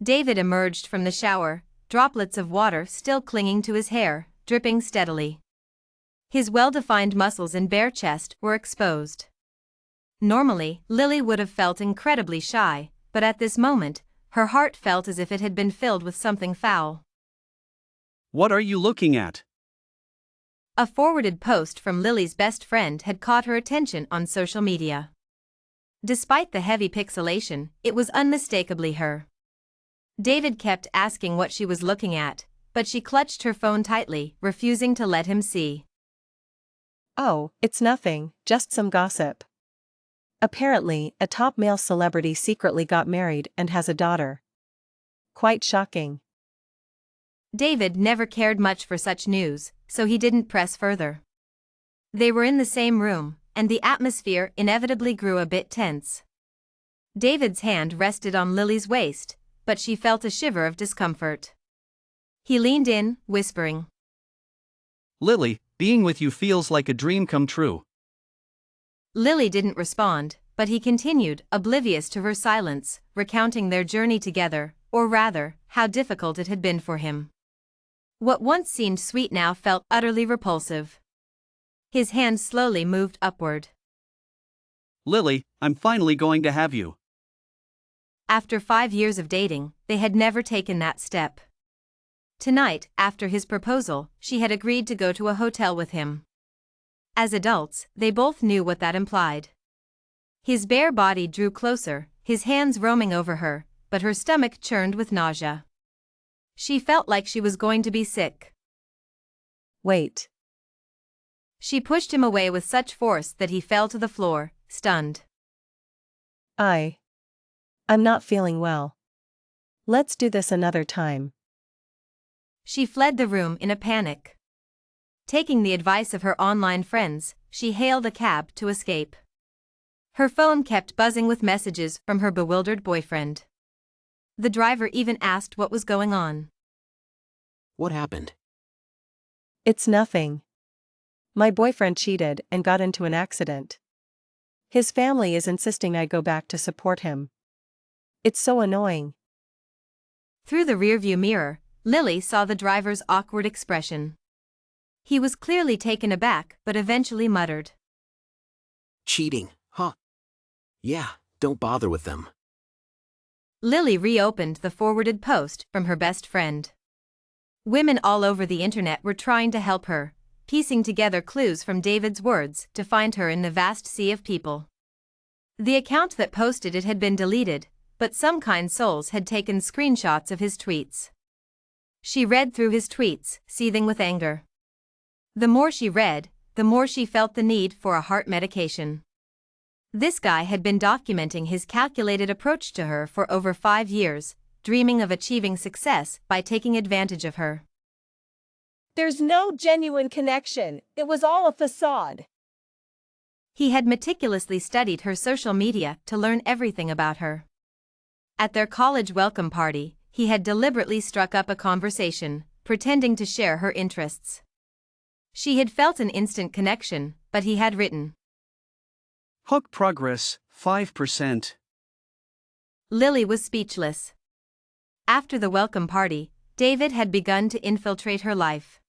David emerged from the shower, droplets of water still clinging to his hair, dripping steadily. His well-defined muscles and bare chest were exposed. Normally, Lily would have felt incredibly shy, but at this moment, her heart felt as if it had been filled with something foul. What are you looking at? A forwarded post from Lily's best friend had caught her attention on social media. Despite the heavy pixelation, it was unmistakably her. David kept asking what she was looking at, but she clutched her phone tightly, refusing to let him see. Oh, it's nothing, just some gossip. Apparently, a top male celebrity secretly got married and has a daughter. Quite shocking. David never cared much for such news, so he didn't press further. They were in the same room, and the atmosphere inevitably grew a bit tense. David's hand rested on Lily's waist, but she felt a shiver of discomfort. He leaned in, whispering, Lily, being with you feels like a dream come true. Lily didn't respond, but he continued, oblivious to her silence, recounting their journey together, or rather, how difficult it had been for him. What once seemed sweet now felt utterly repulsive. His hand slowly moved upward. Lily, I'm finally going to have you. After 5 years of dating, they had never taken that step. Tonight, after his proposal, she had agreed to go to a hotel with him. As adults, they both knew what that implied. His bare body drew closer, his hands roaming over her, but her stomach churned with nausea. She felt like she was going to be sick. Wait. She pushed him away with such force that he fell to the floor, stunned. I'm not feeling well. Let's do this another time. She fled the room in a panic. Taking the advice of her online friends, she hailed a cab to escape. Her phone kept buzzing with messages from her bewildered boyfriend. The driver even asked what was going on. What happened? It's nothing. My boyfriend cheated and got into an accident. His family is insisting I go back to support him. It's so annoying. Through the rearview mirror, Lily saw the driver's awkward expression. He was clearly taken aback but eventually muttered, Cheating, huh? Yeah, don't bother with them. Lily reopened the forwarded post from her best friend. Women all over the internet were trying to help her, piecing together clues from David's words to find her in the vast sea of people. The account that posted it had been deleted, but some kind souls had taken screenshots of his tweets. She read through his tweets, seething with anger. The more she read, the more she felt the need for a heart medication. This guy had been documenting his calculated approach to her for over 5 years, dreaming of achieving success by taking advantage of her. There's no genuine connection, it was all a facade. He had meticulously studied her social media to learn everything about her. At their college welcome party, he had deliberately struck up a conversation, pretending to share her interests. She had felt an instant connection, but he had written, Hook progress, 5%. Lily was speechless. After the welcome party, David had begun to infiltrate her life.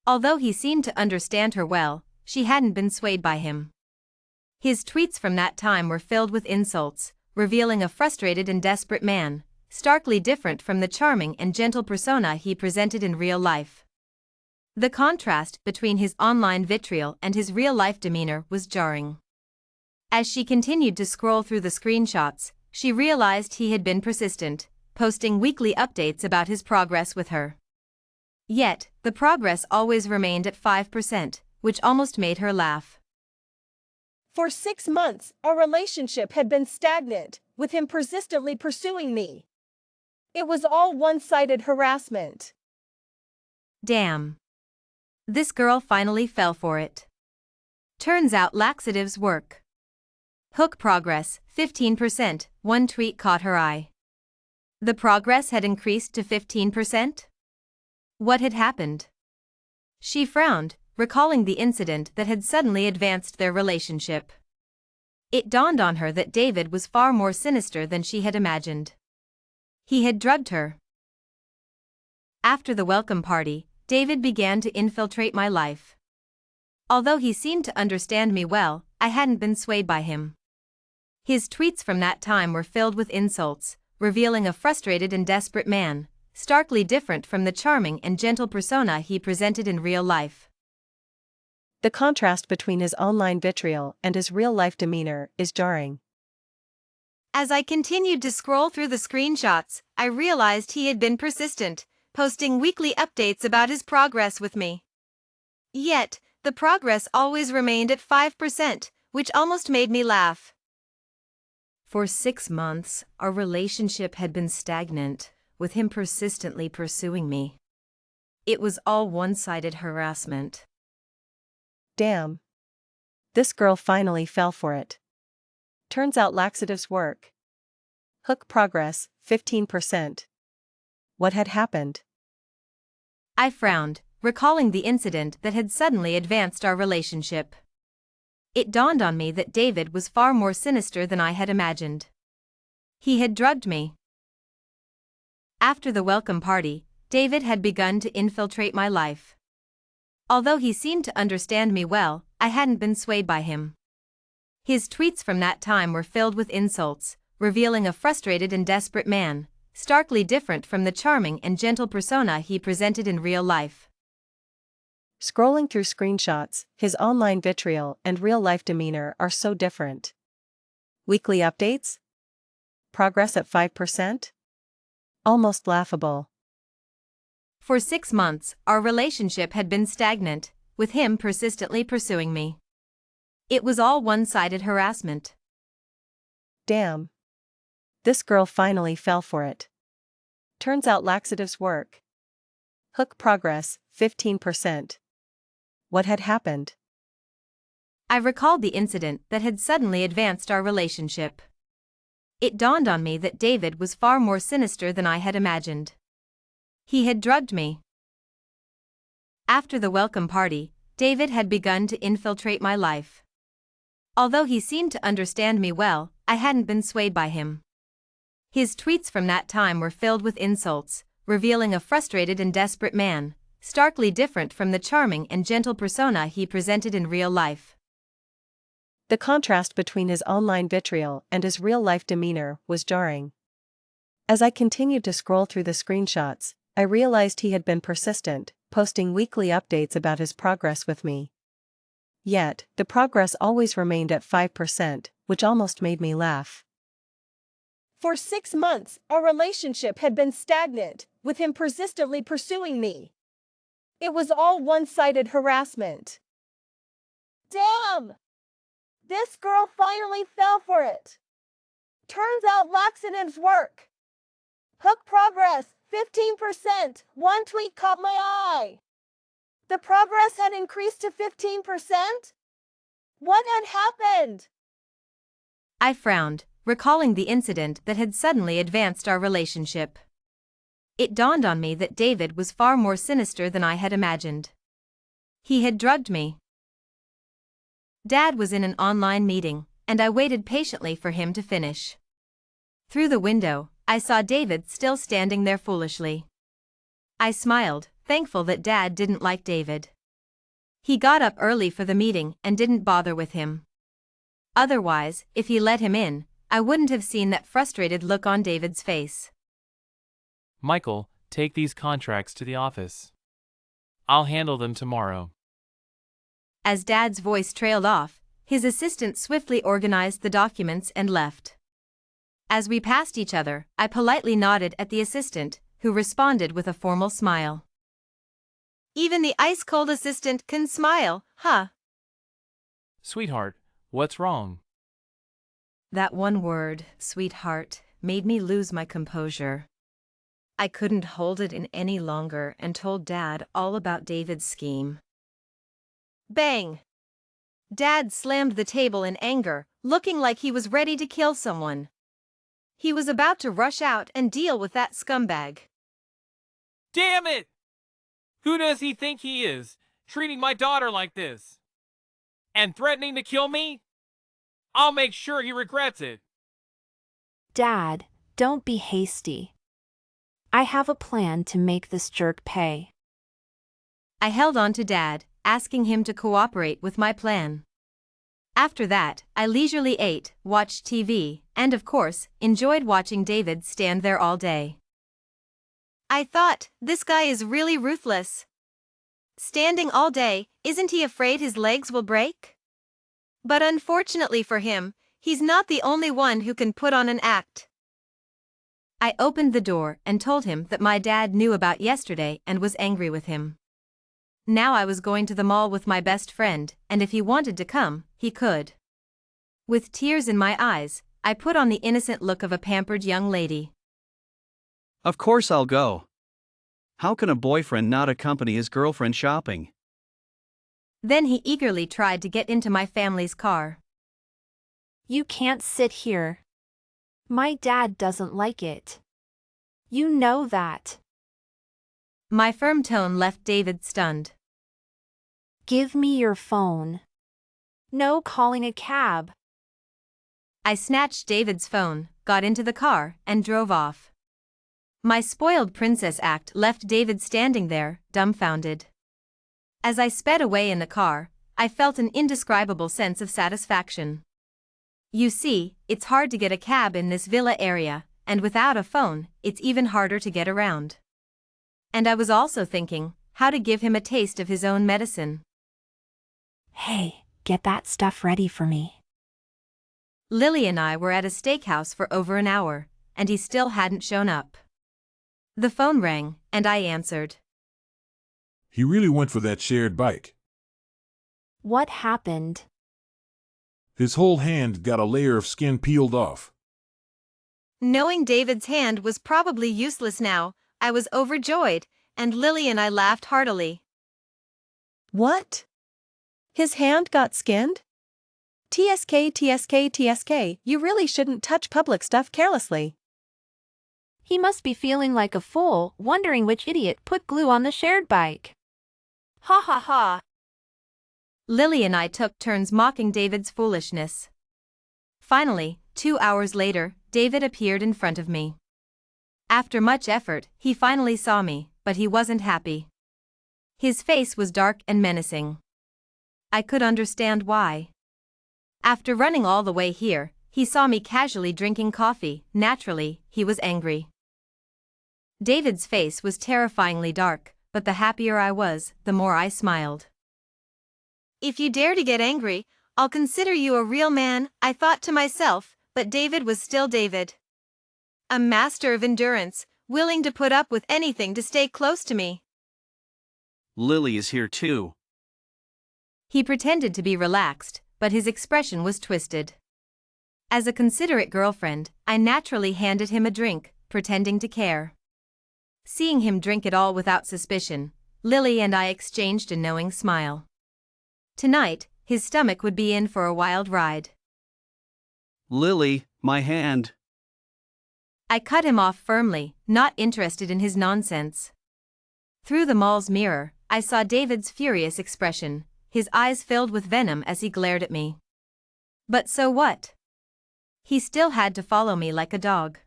Although he seemed to understand her well, she hadn't been swayed by him. His tweets from that time were filled with insults, revealing a frustrated and desperate man, starkly different from the charming and gentle persona he presented in real life. The contrast between his online vitriol and his real-life demeanor was jarring. As she continued to scroll through the screenshots, she realized he had been persistent, posting weekly updates about his progress with her. Yet, the progress always remained at 5%, which almost made her laugh. For 6 months, our relationship had been stagnant, with him persistently pursuing me. It was all one-sided harassment. Damn. This girl finally fell for it. Turns out laxatives work. Hook progress, 15%, one tweet caught her eye. The progress had increased to 15%? What had happened? She frowned, recalling the incident that had suddenly advanced their relationship. It dawned on her that David was far more sinister than she had imagined. He had drugged her. After the welcome party, David began to infiltrate my life. Although he seemed to understand me well, I hadn't been swayed by him. His tweets from that time were filled with insults, revealing a frustrated and desperate man, starkly different from the charming and gentle persona he presented in real life. The contrast between his online vitriol and his real-life demeanor is jarring. As I continued to scroll through the screenshots, I realized he had been persistent, posting weekly updates about his progress with me. Yet, the progress always remained at 5%, which almost made me laugh. For 6 months, our relationship had been stagnant, with him persistently pursuing me. It was all one-sided harassment. Damn. This girl finally fell for it. Turns out laxatives work. Hook progress, 15%. What had happened? I frowned, recalling the incident that had suddenly advanced our relationship. It dawned on me that David was far more sinister than I had imagined. He had drugged me. After the welcome party, David had begun to infiltrate my life. Although he seemed to understand me well, I hadn't been swayed by him. His tweets from that time were filled with insults, revealing a frustrated and desperate man, starkly different from the charming and gentle persona he presented in real life. Scrolling through screenshots, his online vitriol and real-life demeanor are so different. Weekly updates? Progress at 5%? Almost laughable. For 6 months, our relationship had been stagnant, with him persistently pursuing me. It was all one-sided harassment. Damn. This girl finally fell for it. Turns out laxatives work. Hook progress, 15%. What had happened? I recalled the incident that had suddenly advanced our relationship. It dawned on me that David was far more sinister than I had imagined. He had drugged me. After the welcome party, David had begun to infiltrate my life. Although he seemed to understand me well, I hadn't been swayed by him. His tweets from that time were filled with insults, revealing a frustrated and desperate man, starkly different from the charming and gentle persona he presented in real life. The contrast between his online vitriol and his real-life demeanor was jarring. As I continued to scroll through the screenshots, I realized he had been persistent, posting weekly updates about his progress with me. Yet, the progress always remained at 5%, which almost made me laugh. For 6 months, our relationship had been stagnant, with him persistently pursuing me. It was all one-sided harassment. Damn! This girl finally fell for it. Turns out laxatives work. Hook progress, 15%. One tweet caught my eye. The progress had increased to 15%? What had happened? I frowned, recalling the incident that had suddenly advanced our relationship. It dawned on me that David was far more sinister than I had imagined. He had drugged me. Dad was in an online meeting, and I waited patiently for him to finish. Through the window, I saw David still standing there foolishly. I smiled, thankful that Dad didn't like David. He got up early for the meeting and didn't bother with him. Otherwise, if he let him in, I wouldn't have seen that frustrated look on David's face. Michael, take these contracts to the office. I'll handle them tomorrow. As Dad's voice trailed off, his assistant swiftly organized the documents and left. As we passed each other, I politely nodded at the assistant, who responded with a formal smile. Even the ice-cold assistant can smile, huh? Sweetheart, what's wrong? That one word, sweetheart, made me lose my composure. I couldn't hold it in any longer and told Dad all about David's scheme. Bang! Dad slammed the table in anger, looking like he was ready to kill someone. He was about to rush out and deal with that scumbag. Damn it! Who does he think he is, treating my daughter like this? And threatening to kill me? I'll make sure he regrets it. Dad, don't be hasty. I have a plan to make this jerk pay. I held on to Dad, asking him to cooperate with my plan. After that, I leisurely ate, watched TV, and of course, enjoyed watching David stand there all day. I thought, this guy is really ruthless. Standing all day, isn't he afraid his legs will break? But unfortunately for him, he's not the only one who can put on an act. I opened the door and told him that my dad knew about yesterday and was angry with him. Now I was going to the mall with my best friend, and if he wanted to come, he could. With tears in my eyes, I put on the innocent look of a pampered young lady. Of course I'll go. How can a boyfriend not accompany his girlfriend shopping? Then he eagerly tried to get into my family's car. You can't sit here. My dad doesn't like it. You know that. My firm tone left David stunned. Give me your phone. No calling a cab. I snatched David's phone, got into the car, and drove off. My spoiled princess act left David standing there, dumbfounded. As I sped away in the car, I felt an indescribable sense of satisfaction. You see, it's hard to get a cab in this villa area, and without a phone, it's even harder to get around. And I was also thinking, how to give him a taste of his own medicine. Hey, get that stuff ready for me. Lily and I were at a steakhouse for over an hour, and he still hadn't shown up. The phone rang, and I answered. He really went for that shared bike. What happened? His whole hand got a layer of skin peeled off. Knowing David's hand was probably useless now, I was overjoyed, and Lily and I laughed heartily. What? His hand got skinned? TSK, TSK, TSK, you really shouldn't touch public stuff carelessly. He must be feeling like a fool, wondering which idiot put glue on the shared bike. Ha ha ha. Lily and I took turns mocking David's foolishness. Finally, 2 hours later, David appeared in front of me. After much effort, he finally saw me, but he wasn't happy. His face was dark and menacing. I could understand why. After running all the way here, he saw me casually drinking coffee. Naturally, he was angry. David's face was terrifyingly dark, but the happier I was, the more I smiled. If you dare to get angry, I'll consider you a real man, I thought to myself, but David was still David. A master of endurance, willing to put up with anything to stay close to me. Lily is here too. He pretended to be relaxed, but his expression was twisted. As a considerate girlfriend, I naturally handed him a drink, pretending to care. Seeing him drink it all without suspicion, Lily and I exchanged a knowing smile. Tonight, his stomach would be in for a wild ride. Lily, my hand. I cut him off firmly, not interested in his nonsense. Through the mall's mirror, I saw David's furious expression, his eyes filled with venom as he glared at me. But so what? He still had to follow me like a dog.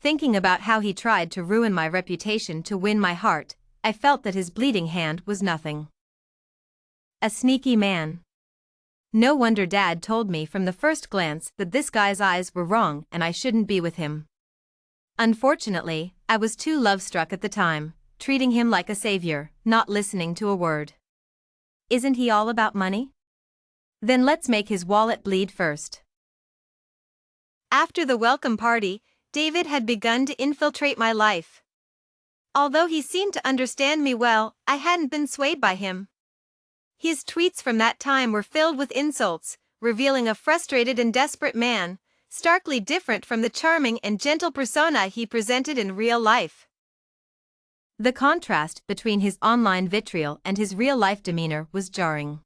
Thinking about how he tried to ruin my reputation to win my heart, I felt that his bleeding hand was nothing. A sneaky man. No wonder Dad told me from the first glance that this guy's eyes were wrong and I shouldn't be with him. Unfortunately, I was too love-struck at the time, treating him like a savior, not listening to a word. Isn't he all about money? Then let's make his wallet bleed first. After the welcome party, David had begun to infiltrate my life. Although he seemed to understand me well, I hadn't been swayed by him. His tweets from that time were filled with insults, revealing a frustrated and desperate man, starkly different from the charming and gentle persona he presented in real life. The contrast between his online vitriol and his real-life demeanor was jarring.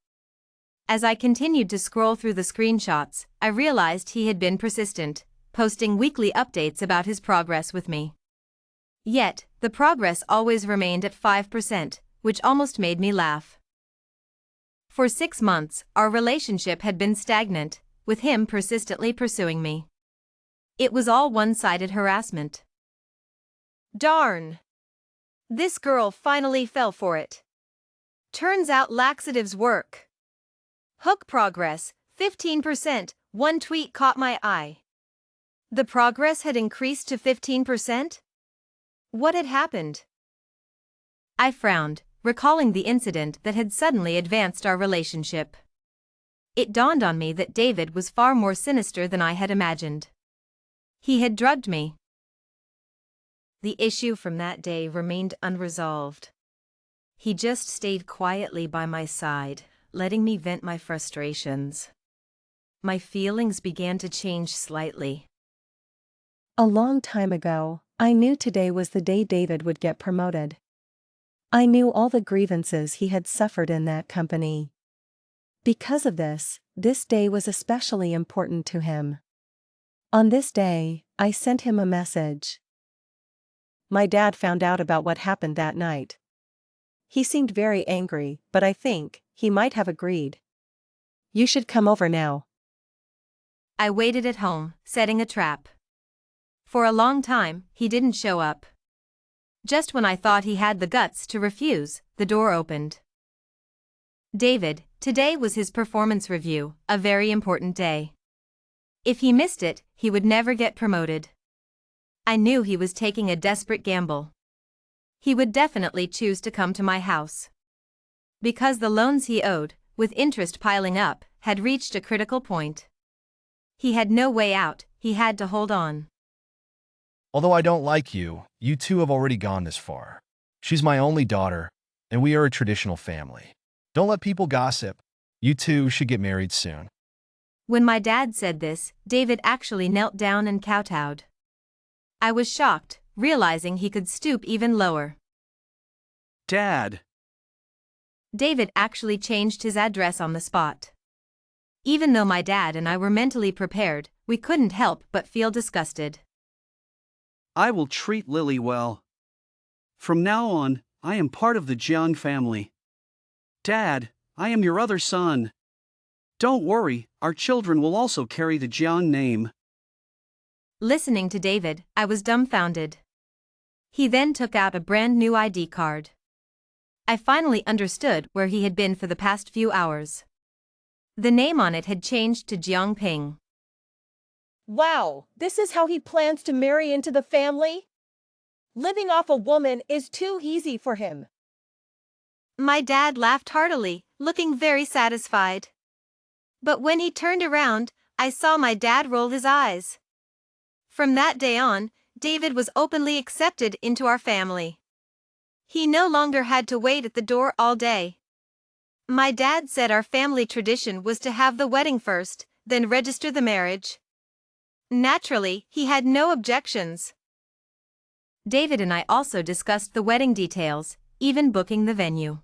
As I continued to scroll through the screenshots, I realized he had been persistent, posting weekly updates about his progress with me. Yet, the progress always remained at 5%, which almost made me laugh. For 6 months, our relationship had been stagnant, with him persistently pursuing me. It was all one-sided harassment. Darn. This girl finally fell for it. Turns out laxatives work. Hook progress, 15%, one tweet caught my eye. The progress had increased to 15%? What had happened? I frowned, recalling the incident that had suddenly advanced our relationship. It dawned on me that David was far more sinister than I had imagined. He had drugged me. The issue from that day remained unresolved. He just stayed quietly by my side, letting me vent my frustrations. My feelings began to change slightly. A long time ago, I knew today was the day David would get promoted. I knew all the grievances he had suffered in that company. Because of this day was especially important to him. On this day, I sent him a message. My dad found out about what happened that night. He seemed very angry, but I think he might have agreed. You should come over now. I waited at home, setting a trap. For a long time, he didn't show up. Just when I thought he had the guts to refuse, the door opened. David, today was his performance review, a very important day. If he missed it, he would never get promoted. I knew he was taking a desperate gamble. He would definitely choose to come to my house. Because the loans he owed, with interest piling up, had reached a critical point. He had no way out, he had to hold on. Although I don't like you, you two have already gone this far. She's my only daughter, and we are a traditional family. Don't let people gossip. You two should get married soon. When my dad said this, David actually knelt down and kowtowed. I was shocked, realizing he could stoop even lower. Dad. David actually changed his address on the spot. Even though my dad and I were mentally prepared, we couldn't help but feel disgusted. I will treat Lily well. From now on, I am part of the Jiang family. Dad, I am your other son. Don't worry, our children will also carry the Jiang name. Listening to David, I was dumbfounded. He then took out a brand new ID card. I finally understood where he had been for the past few hours. The name on it had changed to Jiang Ping. Wow, this is how he plans to marry into the family? Living off a woman is too easy for him. My dad laughed heartily, looking very satisfied. But when he turned around, I saw my dad roll his eyes. From that day on, David was openly accepted into our family. He no longer had to wait at the door all day. My dad said our family tradition was to have the wedding first, then register the marriage. Naturally, he had no objections. David and I also discussed the wedding details, even booking the venue.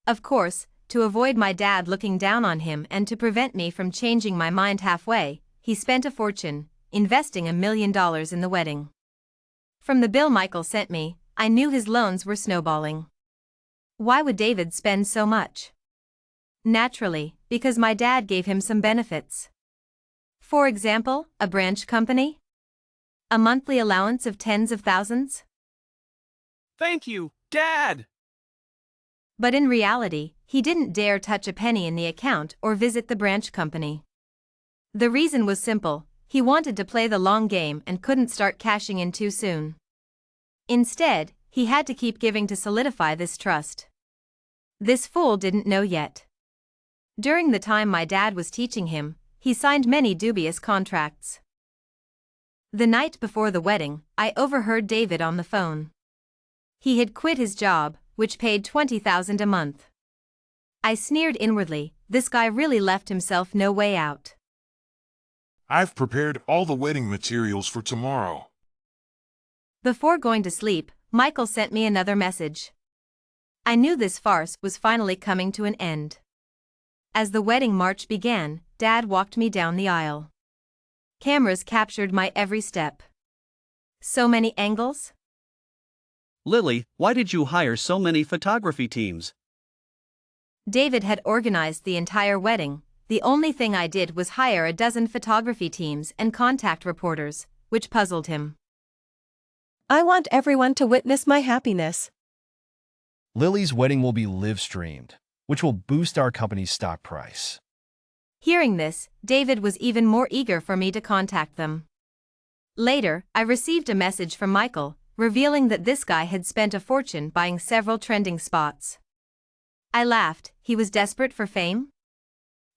Of course, to avoid my dad looking down on him and to prevent me from changing my mind halfway, he spent a fortune, investing $1 million in the wedding. From the bill Michael sent me, I knew his loans were snowballing. Why would David spend so much? Naturally, because my dad gave him some benefits. For example, a branch company? A monthly allowance of tens of thousands? Thank you, Dad! But in reality, he didn't dare touch a penny in the account or visit the branch company. The reason was simple, he wanted to play the long game and couldn't start cashing in too soon. Instead, he had to keep giving to solidify this trust. This fool didn't know yet. During the time my dad was teaching him, he signed many dubious contracts. The night before the wedding, I overheard David on the phone. He had quit his job, which paid $20,000 a month. I sneered inwardly, this guy really left himself no way out. I've prepared all the wedding materials for tomorrow. Before going to sleep, Michael sent me another message. I knew this farce was finally coming to an end. As the wedding march began, Dad walked me down the aisle. Cameras captured my every step. So many angles? Lily, why did you hire so many photography teams? David had organized the entire wedding. The only thing I did was hire a dozen photography teams and contact reporters, which puzzled him. I want everyone to witness my happiness. Lily's wedding will be live-streamed, which will boost our company's stock price. Hearing this, David was even more eager for me to contact them. Later, I received a message from Michael, revealing that this guy had spent a fortune buying several trending spots. I laughed. He was desperate for fame?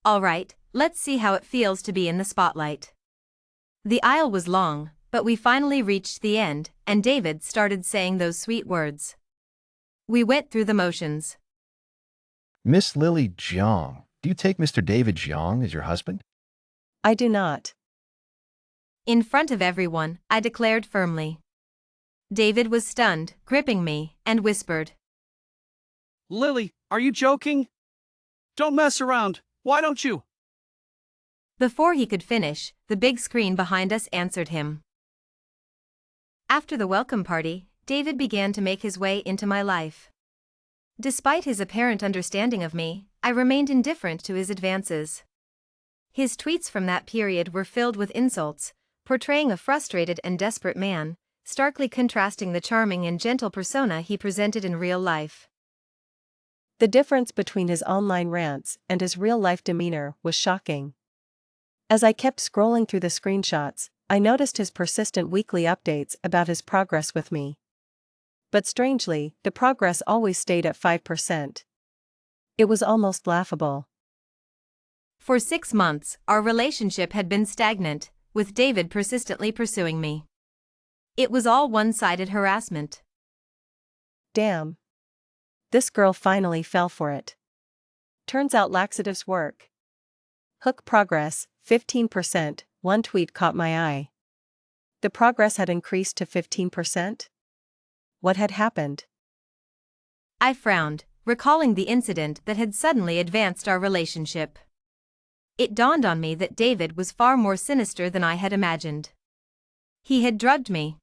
Alright, let's see how it feels to be in the spotlight. The aisle was long, but we finally reached the end, and David started saying those sweet words. We went through the motions. Miss Lily Jiang, do you take Mr. David Jiang as your husband? I do not. In front of everyone, I declared firmly. David was stunned, gripping me, and whispered. Lily, are you joking? Don't mess around, why don't you? Before he could finish, the big screen behind us answered him. After the welcome party, David began to make his way into my life. Despite his apparent understanding of me, I remained indifferent to his advances. His tweets from that period were filled with insults, portraying a frustrated and desperate man, starkly contrasting the charming and gentle persona he presented in real life. The difference between his online rants and his real-life demeanor was shocking. As I kept scrolling through the screenshots, I noticed his persistent weekly updates about his progress with me. But strangely, the progress always stayed at 5%. It was almost laughable. For 6 months, our relationship had been stagnant, with David persistently pursuing me. It was all one-sided harassment. Damn. This girl finally fell for it. Turns out laxatives work. Hook progress, 15%, one tweet caught my eye. The progress had increased to 15%? What had happened? I frowned, recalling the incident that had suddenly advanced our relationship. It dawned on me that David was far more sinister than I had imagined. He had drugged me.